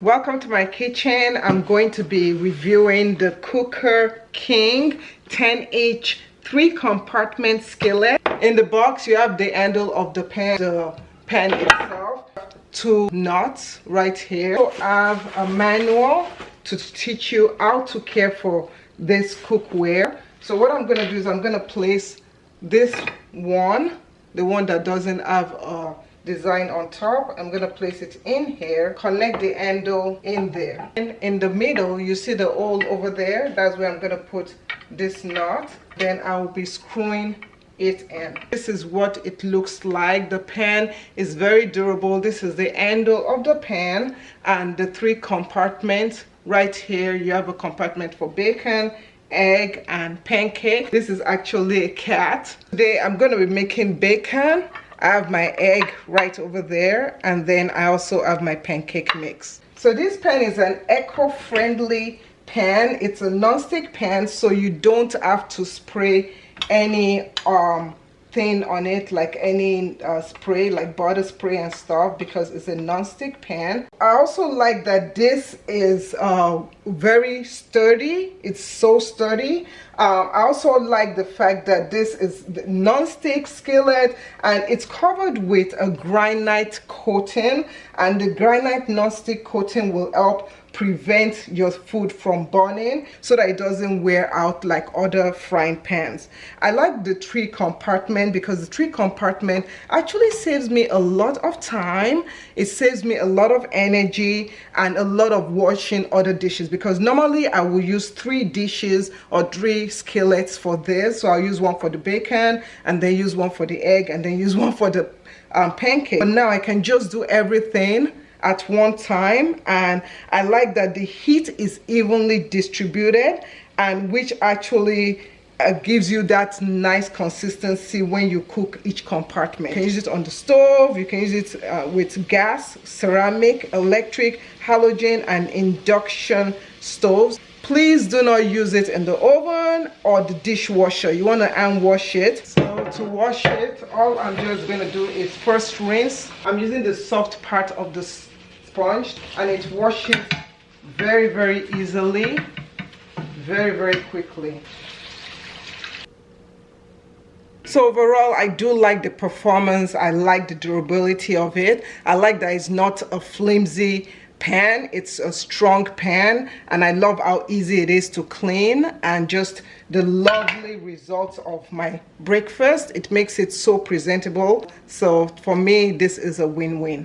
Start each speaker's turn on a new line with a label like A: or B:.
A: Welcome to my kitchen. I'm going to be reviewing the Cooker King 10-inch 3-compartment skillet. In the box you have the handle of the pan itself, 2 nuts right here. So I have a manual to teach you how to care for this cookware. So what I'm going to do is I'm going to place this one, the one that doesn't have a design on top. I'm going to place it in here, connect the handle in there, and in the middle you see the hole over there. That's where I'm going to put this nut. Then I will be screwing it in. This is what it looks like. The pan is very durable. This is the handle of the pan and the 3 compartments. Right here you have a compartment for bacon, egg, and pancake. This is actually a cat. Today I'm going to be making bacon. I have my egg right over there, and then I also have my pancake mix. So this pan is an eco-friendly pan. It's a non-stick pan, so you don't have to spray any thing on it, like any spray, like butter spray and stuff, because it's a non-stick pan. I also like that this is very sturdy. It's so sturdy. I also like the fact that this is the non-stick skillet and it's covered with a granite coating, and the granite non-stick coating will help prevent your food from burning so that it doesn't wear out like other frying pans. I like the 3 compartment because the 3 compartment actually saves me a lot of time. It saves me a lot of energy and a lot of washing other dishes, because normally I will use 3 dishes or 3 skillets for this. So I'll use one for the bacon, and then use one for the egg, and then use one for the pancake. But now I can just do everything at one time, and I like that the heat is evenly distributed, and which actually gives you that nice consistency when you cook each compartment. You can use it on the stove, you can use it with gas, ceramic, electric, halogen, and induction stoves. Please do not use it in the oven or the dishwasher. You want to hand wash it. So to wash it, all I'm just going to do is first rinse. I'm using the soft part of the sponge, and it washes very easily, very quickly. So overall, I do like the performance. I like the durability of it. I like that it's not a flimsy pan, it's a strong pan, and I love how easy it is to clean, and just the lovely results of my breakfast. It makes it so presentable. So for me, this is a win-win.